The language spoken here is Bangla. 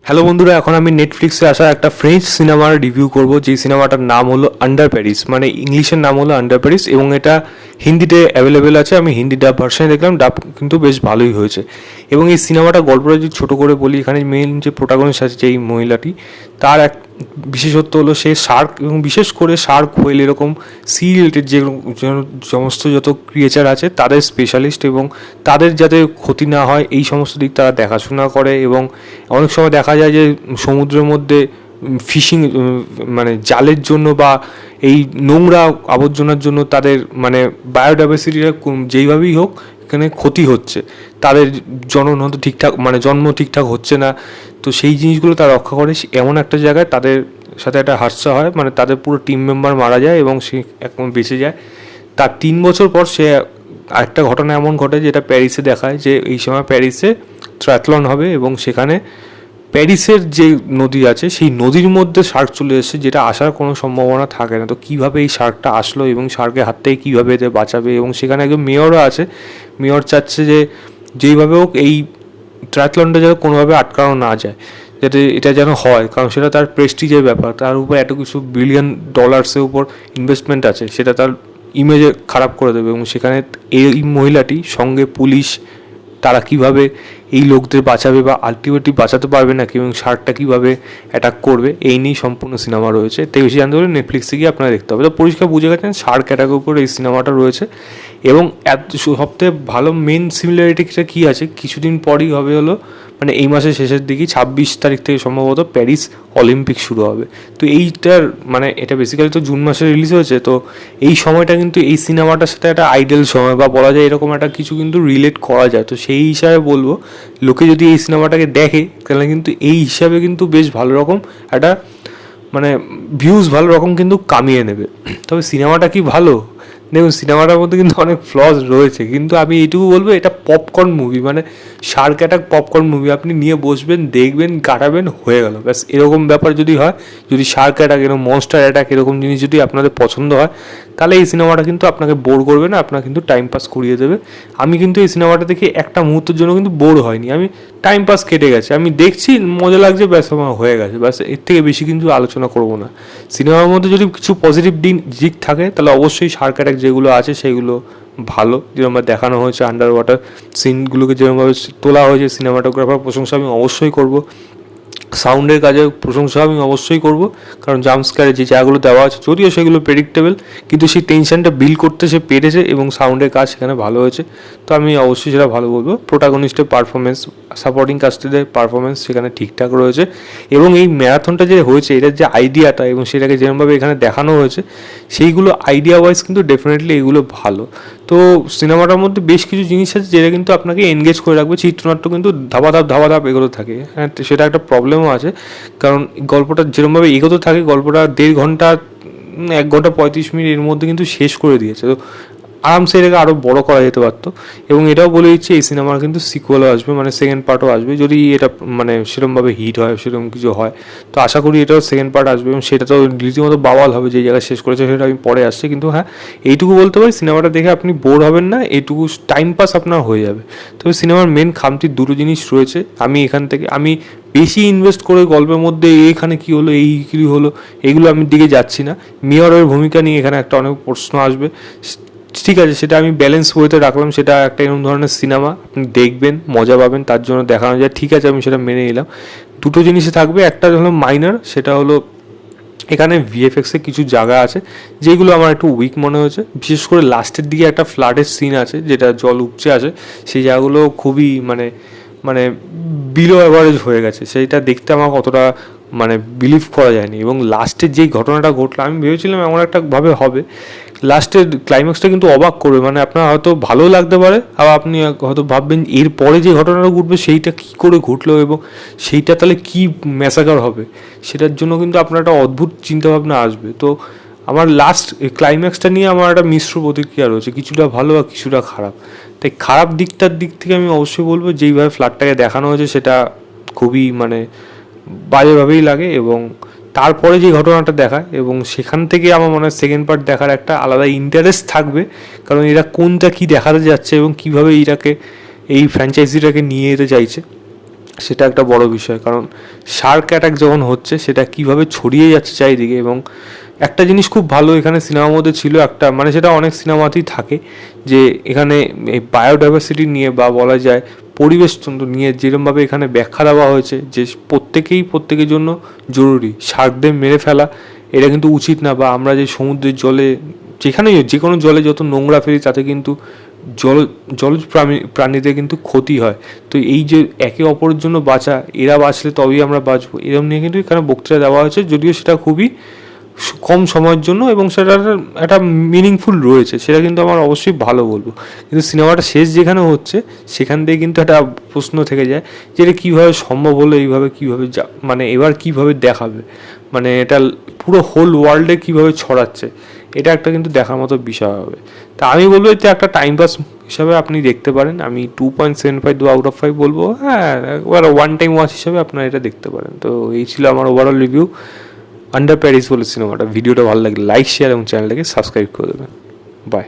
হ্যালো বন্ধুরা, এখন আমি নেটফ্লিক্সে আসা একটা ফ্রেঞ্চ সিনেমার রিভিউ করব, যেই সিনেমাটার নাম হলো আন্ডার প্যারিস। মানে ইংলিশের নাম হলো আন্ডার প্যারিস এবং এটা হিন্দিতে অ্যাভেলেবেল আছে। আমি হিন্দি ডাব ভার্সানে দেখলাম, ডাব কিন্তু বেশ ভালোই হয়েছে। এবং এই সিনেমাটা গল্পটা যদি ছোটো করে বলি, এখানে মেন যে প্রোটাগনিস্ট আছে যেই মহিলাটি, তার এক বিশেষত্ব হলো সে শার্ক, এবং বিশেষ করে শার্ক, হোয়েল এরকম সি রিলেটেড যে সমস্ত যত ক্রিয়েচার আছে তাদের স্পেশালিস্ট, এবং তাদের যাতে ক্ষতি না হয় এই সমস্ত দিক তারা দেখাশোনা করে। এবং অনেক সময় দেখা যায় যে সমুদ্রের মধ্যে ফিশিং, মানে জালের জন্য বা এই নোংরা আবর্জনার জন্য তাদের মানে বায়োডাইভার্সিটিটা যেইভাবেই হোক এখানে ক্ষতি হচ্ছে, তাদের জনন হয়তো ঠিকঠাক মানে জন্ম ঠিকঠাক হচ্ছে না। তো সেই জিনিসগুলো তারা রক্ষা করে এমন একটা জায়গায় তাদের সাথে একটা হাদসা হয়, মানে তাদের পুরো টিম মেম্বার মারা যায় এবং সে এখন বেঁচে যায়। তার 3 বছর পর সে আরেকটা ঘটনা এমন ঘটে যেটা প্যারিসে দেখায়, যে এই সময় প্যারিসে ট্রায়াথলন হবে এবং সেখানে প্যারিসের যে নদী আছে সেই নদীর মধ্যে শার্ক চলে এসেছে, যেটা আসার কোনো সম্ভাবনা থাকে না। তো কীভাবে এই শার্কটা আসলো এবং শার্কের হাত থেকে কীভাবে এদের বাঁচাবে, এবং সেখানে একজন মেয়রও আছে। মেয়র চাচ্ছে যে যেইভাবে হোক এই ট্রায়াথলনটা যেন কোনোভাবে আটকানো না যায়, যাতে এটা যেন হয়, কারণ সেটা তার প্রেস্টিজের ব্যাপার। তার উপর এত কিছু বিলিয়ন ডলার্সের উপর ইনভেস্টমেন্ট আছে, সেটা তার ইমেজে খারাপ করে দেবে। এবং সেখানে এই মহিলাটি সঙ্গে পুলিশ, তারা কিভাবে এই লোকদের বাঁচাবে বা আলটিমেটলি বাঁচাতে পারবে নাকি, এবং শার্কটা কীভাবে অ্যাটাক করবে, এই নিয়েই সম্পূর্ণ সিনেমা রয়েছে। তাই বেশি জানতে হলে নেটফ্লিক্সে গিয়ে আপনারা দেখতে হবে। তো পরিষ্কার বুঝে গেছেন শার্ক অ্যাটাকের উপর এই সিনেমাটা রয়েছে। এবং সবথেকে ভালো মেন সিমিলারিটিটা কী আছে, কিছুদিন পরই হবে হলো মানে এই মাসের শেষের দিকেই 26 তারিখ থেকে সম্ভবত প্যারিস অলিম্পিক শুরু হবে। তো এইটার মানে এটা বেসিক্যালি তো জুন মাসে রিলিজ হয়েছে, তো এই সময়টা কিন্তু এই সিনেমাটার সাথে একটা আইডল সময় বা বলা যায় এরকম একটা কিছু কিন্তু রিলেট করা যায়। তো সেই হিসাবে বলবো, লোকে যদি এই সিনেমাটাকে দেখে তাহলে কিন্তু এই হিসাবে কিন্তু বেশ ভালো রকম একটা মানে ভিউজ ভালো রকম কিন্তু কামিয়ে নেবে। তবে সিনেমাটা কি ভালো, দেখুন সিনেমাটার মধ্যে কিন্তু অনেক ফ্লজ রয়েছে, কিন্তু আমি এইটুকু বলবো এটা পপকর্ন মুভি, মানে শার্ক অ্যাটাক পপকর্ন মুভি। আপনি নিয়ে বসবেন, দেখবেন, কাটাবেন, হয়ে গেল ব্যাস। এরকম ব্যাপার যদি হয়, যদি শার্ক অ্যাটাক এরকম মনস্টার অ্যাটাক এরকম জিনিস যদি আপনাদের পছন্দ হয়, তাহলে এই সিনেমাটা কিন্তু আপনাকে বোর করবে না, আপনার কিন্তু টাইম পাস করিয়ে দেবে। আমি কিন্তু এই সিনেমাটা দেখে একটা মুহূর্তের জন্য কিন্তু বোর হয়নি, আমি টাইম পাস কেটে গেছে, আমি দেখছি মজা লাগছে, ব্যাস আমার হয়ে গেছে, ব্যাস। এর থেকে বেশি কিন্তু আলোচনা করব না। সিনেমার মধ্যে যদি কিছু পজিটিভ দিক থাকে তাহলে অবশ্যই শার্ক অ্যাটাক যেগুলো আছে সেগুলো ভালো, যেরকম দেখানো হয়েছে আন্ডার ওয়াটার সিনগুলোকে যেরকমভাবে তোলা হয়েছে, সিনেমাটোগ্রাফার প্রশংসা আমি অবশ্যই করব। সাউন্ডের কাজে প্রশংসা আমি অবশ্যই করব, কারণ জাম্পস্ক্যারে যে জায়গাগুলো দেওয়া আছে যদিও সেগুলো প্রেডিক্টেবল, কিন্তু সেই টেনশনটা বিল্ড করতে সে পেরেছে এবং সাউন্ডের কাজ সেখানে ভালো হয়েছে। তো আমি অবশ্যই সেটা ভালো বলবো। প্রোটাগনিস্টের পারফরমেন্স, সাপোর্টিং কাস্টদের পারফরমেন্স সেখানে ঠিকঠাক রয়েছে। এবং এই ম্যারাথনটা যে হয়েছে এটার যে আইডিয়াটা এবং সেটাকে যেরকমভাবে এখানে দেখানো হয়েছে, সেইগুলো আইডিয়া ওয়াইজ কিন্তু ডেফিনেটলি এগুলো ভালো। তো সিনেমাটার মধ্যে বেশ কিছু জিনিস আছে যেটা কিন্তু আপনাকে এনগেজ করে রাখবে। চিত্রনাট্য কিন্তু ধাপা ধাপ এগোতে থাকে, হ্যাঁ সেটা একটা প্রবলেমও আছে, কারণ গল্পটা যেরকমভাবে এগোতে থাকে, গল্পটা 1.5 ঘন্টা 1 ঘন্টা 35 মিনিট এর মধ্যে কিন্তু শেষ করে দিয়েছে। তো আরামসে এটাকে আরও বড় করা যেতে পারতো। এবং এটাও বলে দিচ্ছি এই সিনেমার কিন্তু সিকুয়েলও আসবে, মানে সেকেন্ড পার্টও আসবে, যদি এটা মানে সেরকমভাবে হিট হয়, সেরকম কিছু হয়। তো আশা করি এটাও সেকেন্ড পার্ট আসবে, এবং সেটা তো রীতিমতো বাওয়াল হবে, যে জায়গায় শেষ করেছে সেটা আমি পরে আসছি। কিন্তু হ্যাঁ, এইটুকু বলতে পারি সিনেমাটা দেখে আপনি বোর হবেন না, এইটুকু টাইম পাস আপনার হয়ে যাবে। তবে সিনেমার মেন খামতির দুটো জিনিস রয়েছে, আমি এখান থেকে আমি বেশি ইনভেস্ট করে গল্পের মধ্যে এখানে কী হলো, এই কী হলো, এইগুলো আমি দিকে যাচ্ছি না। মেয়রের ভূমিকা নিয়ে এখানে একটা অনেক প্রশ্ন আসবে, ঠিক আছে, সেটা আমি ব্যালেন্স ওয়েতে রাখলাম। সেটা একটা এরকম ধরনের সিনেমা, আপনি দেখবেন, মজা পাবেন, তার জন্য দেখানো যায়, ঠিক আছে, আমি সেটা মেনে নিলাম। দুটো জিনিসে থাকবে, একটা হলো মাইনার, সেটা হলো এখানে ভিএফএক্সে কিছু জায়গা আছে যেগুলো আমার একটু উইক মনে হয়েছে। বিশেষ করে লাস্টের দিকে একটা ফ্লাডের সিন আছে, যেটা জল উপচে আছে, সেই জায়গাগুলো খুবই মানে মানে বিলো অ্যাভারেজ হয়ে গেছে, সেইটা দেখতে আমার অতটা মানে বিলিভ করা যায়নি। এবং লাস্টের যেই ঘটনাটা ঘটলো, আমি ভেবেছিলাম এমন একটা ভাবে হবে, লাস্টের ক্লাইম্যাক্সটা কিন্তু অবাক করবে, মানে আপনার হয়তো ভালো লাগতে পারে, আবার আপনি হয়তো ভাববেন এর পরে যে ঘটনাটা ঘটবে সেইটা কী করে ঘটলো এবং সেইটা তাহলে কী ম্যাসাকার হবে, সেটার জন্য কিন্তু আপনার একটা অদ্ভুত চিন্তাভাবনা আসবে। তো আমার লাস্ট ক্লাইম্যাক্সটা নিয়ে আমার একটা মিশ্র প্রতিক্রিয়া রয়েছে, কিছুটা ভালো আর কিছুটা খারাপ। তাই খারাপ দিকটার দিক থেকে আমি অবশ্যই বলবো, যেইভাবে ফ্ল্যাটটাকে দেখানো হয়েছে সেটা খুবই মানে বাজেভাবেই লাগে। এবং তারপরে যে ঘটনাটা দেখায়, এবং সেখান থেকে আমার মনে হয় সেকেন্ড পার্ট দেখার একটা আলাদা ইন্টারেস্ট থাকবে, কারণ এরা কোনটা কী দেখাতে যাচ্ছে এবং কীভাবে এটাকে এই ফ্র্যাঞ্চাইজিটাকে নিয়ে যেতে চাইছে। সেটা একটা বড় বিষয়, কারণ শার্ক অ্যাটাক যখন হচ্ছে সেটা কিভাবে ছড়িয়ে যাচ্ছে চারিদিকে। এবং একটা জিনিস খুব ভালো এখানে সিনেমার মধ্যে ছিল একটা, মানে সেটা অনেক সিনেমাতেই থাকে, যে এখানে এই বায়োডাইভার্সিটি নিয়ে বা বলা যায় পরিবেশ তন্ত্র নিয়ে যেরকমভাবে এখানে ব্যাখ্যা দেওয়া হয়েছে যে প্রত্যেকের জন্য জরুরি। শার্কদের মেরে ফেলা এটা কিন্তু উচিত না, বা আমরা যে সমুদ্রের জলে যেখানেই যে কোনো জলে যত নোংরা ফেলি তাতে কিন্তু জলজ প্রাণীদের কিন্তু ক্ষতি হয়। তো এই যে একে অপরের জন্য বাঁচা, এরা বাঁচলে তবেই আমরা বাঁচবো, এরকম নিয়ে কিন্তু এখানে বক্তৃতা দেওয়া হয়েছে, যদিও সেটা খুবই কম সময়ের জন্য এবং সেটার একটা মিনিংফুল রয়েছে, সেটা কিন্তু আমার অবশ্যই ভালো বলবো। কিন্তু সিনেমাটা শেষ যেখানে হচ্ছে সেখান থেকে কিন্তু একটা প্রশ্ন থেকে যায় যে এটা কীভাবে সম্ভব হলো, এইভাবে কীভাবে মানে এবার কীভাবে দেখাবে, মানে এটা পুরো হোল ওয়ার্ল্ডে কীভাবে ছড়াচ্ছে, এটা একটা কিন্তু দেখার মতো বিষয় হবে। তা আমি বলবো এতে একটা টাইম পাস হিসাবে আপনি দেখতে পারেন, আমি 2.75 দেবো আউট অফ 5 বলবো। হ্যাঁ, একবার ওয়ান টাইম ওয়াচ হিসাবে আপনারা এটা দেখতে পারেন। তো এই ছিল আমার ওভারঅল রিভিউ আন্ডার প্যারিস বলে সিনেমাটা। ভিডিওটা ভালো লাগলে লাইক, শেয়ার এবং চ্যানেলটাকে সাবস্ক্রাইব করে দেবেন। বাই।